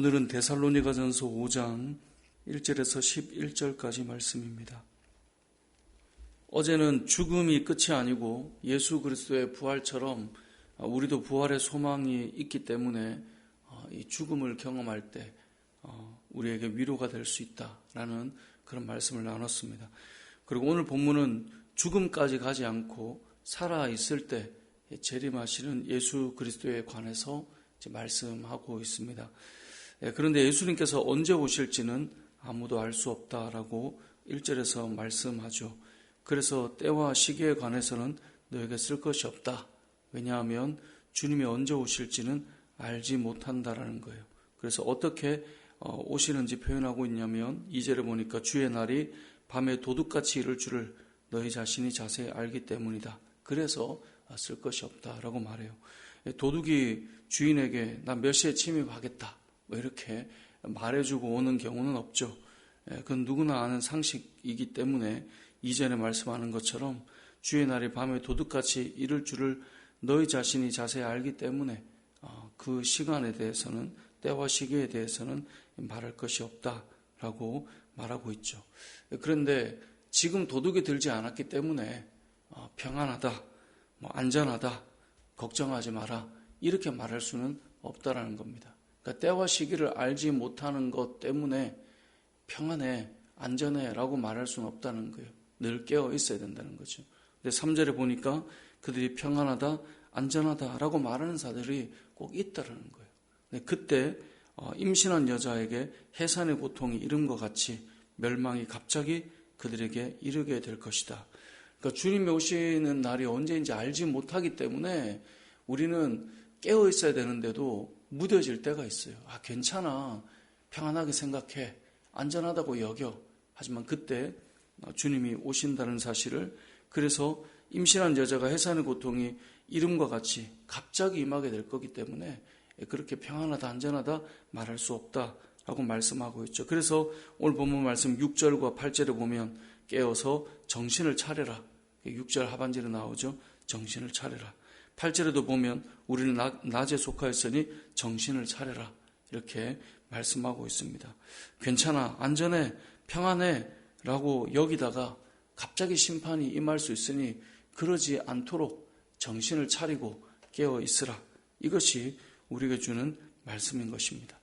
오늘은 데살로니가전서 5장 1절에서 11절까지 말씀입니다. 어제는 죽음이 끝이 아니고 예수 그리스도의 부활처럼 우리도 부활의 소망이 있기 때문에 이 죽음을 경험할 때 우리에게 위로가 될 수 있다라는 그런 말씀을 나눴습니다. 그리고 오늘 본문은 죽음까지 가지 않고 살아있을 때 재림하시는 예수 그리스도에 관해서 말씀하고 있습니다. 그런데 예수님께서 언제 오실지는 아무도 알 수 없다라고 1절에서 말씀하죠. 그래서 때와 시기에 관해서는 너에게 쓸 것이 없다. 왜냐하면 주님이 언제 오실지는 알지 못한다라는 거예요. 그래서 어떻게 오시는지 표현하고 있냐면 2절에 보니까 주의 날이 밤에 도둑같이 이를 줄을 너희 자신이 자세히 알기 때문이다. 그래서 쓸 것이 없다라고 말해요. 도둑이 주인에게 나 몇 시에 침입하겠다 뭐 이렇게 말해주고 오는 경우는 없죠. 그건 누구나 아는 상식이기 때문에 이전에 말씀하는 것처럼 주의 날이 밤에 도둑같이 이를 줄을 너희 자신이 자세히 알기 때문에 그 시간에 대해서는 때와 시기에 대해서는 말할 것이 없다라고 말하고 있죠. 그런데 지금 도둑이 들지 않았기 때문에 평안하다, 안전하다, 걱정하지 마라 이렇게 말할 수는 없다라는 겁니다. 그러니까 때와 시기를 알지 못하는 것 때문에 평안해, 안전해 라고 말할 수는 없다는 거예요. 늘 깨어 있어야 된다는 거죠. 근데 3절에 보니까 그들이 평안하다, 안전하다 라고 말하는 사들이 꼭 있다라는 거예요. 근데 그때 임신한 여자에게 해산의 고통이 이른 것 같이 멸망이 갑자기 그들에게 이르게 될 것이다. 그러니까 주님이 오시는 날이 언제인지 알지 못하기 때문에 우리는 깨어 있어야 되는데도 무뎌질 때가 있어요. 괜찮아. 평안하게 생각해. 안전하다고 여겨. 하지만 그때 주님이 오신다는 사실을 그래서 임신한 여자가 해산의 고통이 이름과 같이 갑자기 임하게 될 거기 때문에 그렇게 평안하다 안전하다 말할 수 없다라고 말씀하고 있죠. 그래서 오늘 본문 말씀 6절과 8절에 보면 깨어서 정신을 차려라. 6절 하반절에 나오죠. 정신을 차려라. 8절에도 보면 우리는 낮에 속하였으니 정신을 차려라. 이렇게 말씀하고 있습니다. 괜찮아, 안전해, 평안해 라고 여기다가 갑자기 심판이 임할 수 있으니 그러지 않도록 정신을 차리고 깨어 있으라. 이것이 우리에게 주는 말씀인 것입니다.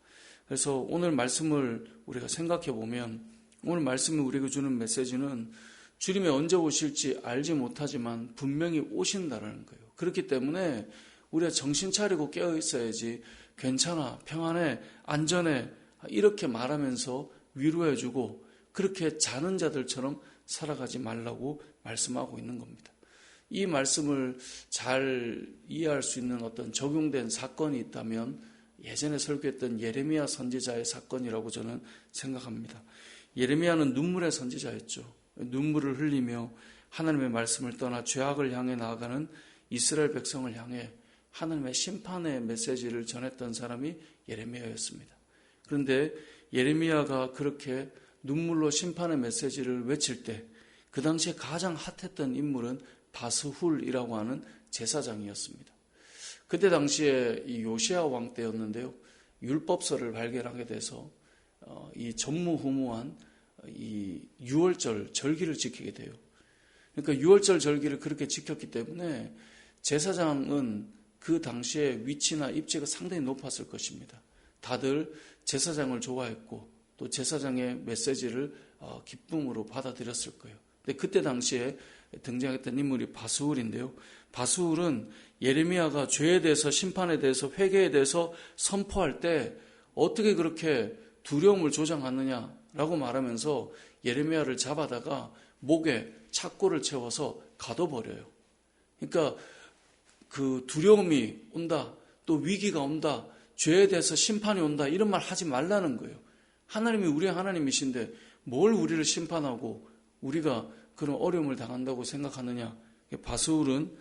그래서 오늘 말씀을 우리가 생각해 보면 오늘 말씀이 우리에게 주는 메시지는 주님이 언제 오실지 알지 못하지만 분명히 오신다는 거예요. 그렇기 때문에 우리가 정신 차리고 깨어 있어야지 괜찮아, 평안해, 안전해 이렇게 말하면서 위로해주고 그렇게 자는 자들처럼 살아가지 말라고 말씀하고 있는 겁니다. 이 말씀을 잘 이해할 수 있는 어떤 적용된 사건이 있다면 예전에 설교했던 예레미야 선지자의 사건이라고 저는 생각합니다. 예레미야는 눈물의 선지자였죠. 눈물을 흘리며 하나님의 말씀을 떠나 죄악을 향해 나아가는 이스라엘 백성을 향해 하나님의 심판의 메시지를 전했던 사람이 예레미야였습니다. 그런데 예레미야가 그렇게 눈물로 심판의 메시지를 외칠 때 그 당시에 가장 핫했던 인물은 바스훌이라고 하는 제사장이었습니다. 그때 당시에 이 요시야 왕 때였는데요. 율법서를 발견하게 돼서 이 전무후무한 이 유월절 절기를 지키게 돼요. 그러니까 유월절 절기를 그렇게 지켰기 때문에 제사장은 그 당시에 위치나 입지가 상당히 높았을 것입니다. 다들 제사장을 좋아했고 또 제사장의 메시지를 기쁨으로 받아들였을 거예요. 근데 그때 당시에 등장했던 인물이 바스훌인데요. 바스훌은 예레미야가 죄에 대해서 심판에 대해서 회개에 대해서 선포할 때 어떻게 그렇게 두려움을 조장하느냐라고 말하면서 예레미야를 잡아다가 목에 착고를 채워서 가둬버려요. 그러니까 그 두려움이 온다, 또 위기가 온다, 죄에 대해서 심판이 온다 이런 말 하지 말라는 거예요. 하나님이 우리의 하나님이신데 뭘 우리를 심판하고 우리가 그런 어려움을 당한다고 생각하느냐. 바스훌은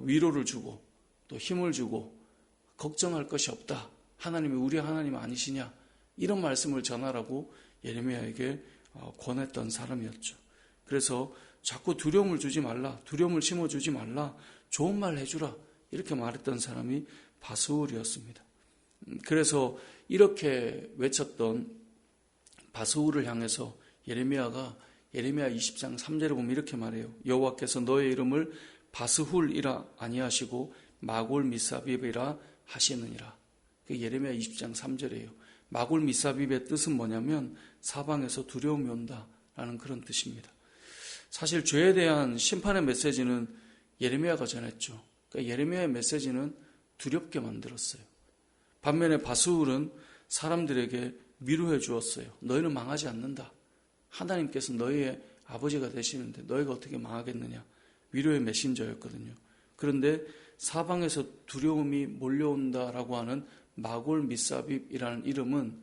위로를 주고 또 힘을 주고 걱정할 것이 없다. 하나님이 우리의 하나님 아니시냐. 이런 말씀을 전하라고 예레미야에게 권했던 사람이었죠. 그래서 자꾸 두려움을 주지 말라, 두려움을 심어주지 말라, 좋은 말 해주라 이렇게 말했던 사람이 바스훌이었습니다. 그래서 이렇게 외쳤던 바스후를 향해서 예레미야가 예레미야 20장 3절에 보면 이렇게 말해요. 여호와께서 너의 이름을 바스훌이라 아니하시고 마골 미사빕이라 하시느니라. 예레미야 20장 3절이에요. 마골 미사빕의 뜻은 뭐냐면 사방에서 두려움이 온다라는 그런 뜻입니다. 사실 죄에 대한 심판의 메시지는 예레미야가 전했죠. 그러니까 예레미야의 메시지는 두렵게 만들었어요. 반면에 바스훌은 사람들에게 위로해 주었어요. 너희는 망하지 않는다. 하나님께서 너희의 아버지가 되시는데 너희가 어떻게 망하겠느냐. 위로의 메신저였거든요. 그런데 사방에서 두려움이 몰려온다라고 하는 마골 미사빕이라는 이름은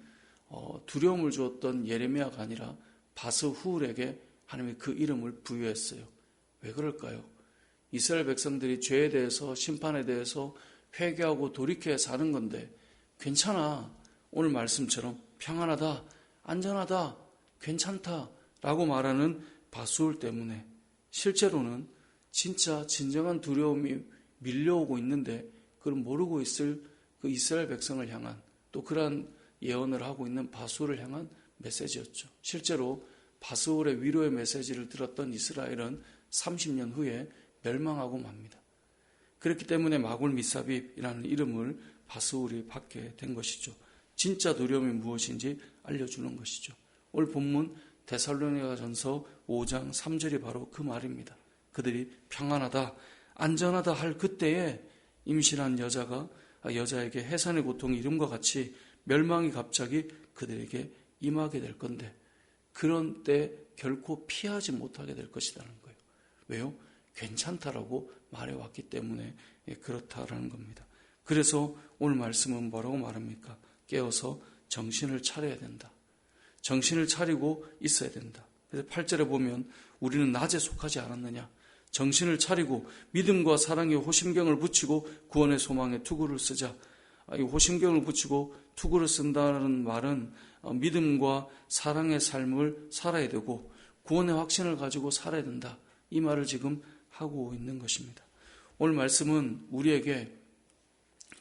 두려움을 주었던 예레미야가 아니라 바스훌에게 하나님이 그 이름을 부여했어요. 왜 그럴까요? 이스라엘 백성들이 죄에 대해서 심판에 대해서 회개하고 돌이켜 사는 건데 괜찮아. 오늘 말씀처럼 평안하다, 안전하다, 괜찮다라고 말하는 바스훌 때문에 실제로는 진짜 진정한 두려움이 밀려오고 있는데 그걸 모르고 있을 그 이스라엘 백성을 향한 또 그러한 예언을 하고 있는 바스훌을 향한 메시지였죠. 실제로 바스훌의 위로의 메시지를 들었던 이스라엘은 30년 후에 멸망하고 맙니다. 그렇기 때문에 마골 미사빕이라는 이름을 바스훌이 받게 된 것이죠. 진짜 두려움이 무엇인지 알려주는 것이죠. 오늘 본문 데살로니가전서 5장 3절이 바로 그 말입니다. 그들이 평안하다, 안전하다 할 그때에 임신한 여자에게 해산의 고통이 이름과 같이 멸망이 갑자기 그들에게 임하게 될 건데 그런 때 결코 피하지 못하게 될 것이라는 거예요. 왜요? 괜찮다라고 말해왔기 때문에 그렇다라는 겁니다. 그래서 오늘 말씀은 뭐라고 말합니까? 깨어서 정신을 차려야 된다. 정신을 차리고 있어야 된다. 그래서 8절에 보면 우리는 낮에 속하지 않았느냐. 정신을 차리고 믿음과 사랑의 호심경을 붙이고 구원의 소망에 투구를 쓰자. 이 호심경을 붙이고 투구를 쓴다는 말은 믿음과 사랑의 삶을 살아야 되고 구원의 확신을 가지고 살아야 된다. 이 말을 지금 하고 있는 것입니다. 오늘 말씀은 우리에게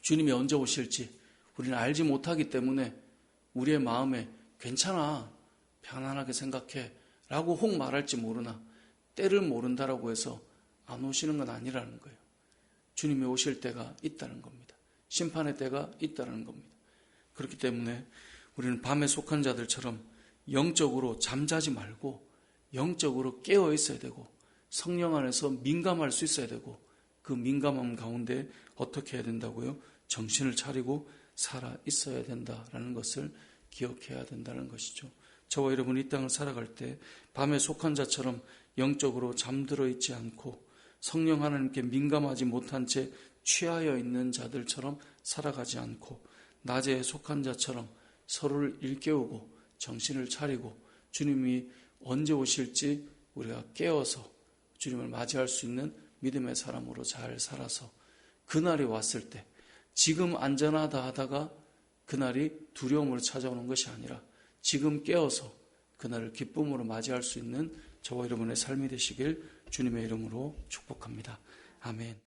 주님이 언제 오실지 우리는 알지 못하기 때문에 우리의 마음에 괜찮아, 편안하게 생각해 라고 혹 말할지 모르나 때를 모른다라고 해서 안 오시는 건 아니라는 거예요. 주님이 오실 때가 있다는 겁니다. 심판의 때가 있다는 겁니다. 그렇기 때문에 우리는 밤에 속한 자들처럼 영적으로 잠자지 말고 영적으로 깨어 있어야 되고 성령 안에서 민감할 수 있어야 되고 그 민감함 가운데 어떻게 해야 된다고요? 정신을 차리고 살아 있어야 된다라는 것을 기억해야 된다는 것이죠. 저와 여러분이 이 땅을 살아갈 때 밤에 속한 자처럼 영적으로 잠들어 있지 않고 성령 하나님께 민감하지 못한 채 취하여 있는 자들처럼 살아가지 않고 낮에 속한 자처럼 서로를 일깨우고 정신을 차리고 주님이 언제 오실지 우리가 깨어서 주님을 맞이할 수 있는 믿음의 사람으로 잘 살아서 그날이 왔을 때 지금 안전하다 하다가 그날이 두려움으로 찾아오는 것이 아니라 지금 깨어서 그날을 기쁨으로 맞이할 수 있는 저와 여러분의 삶이 되시길 주님의 이름으로 축복합니다. 아멘.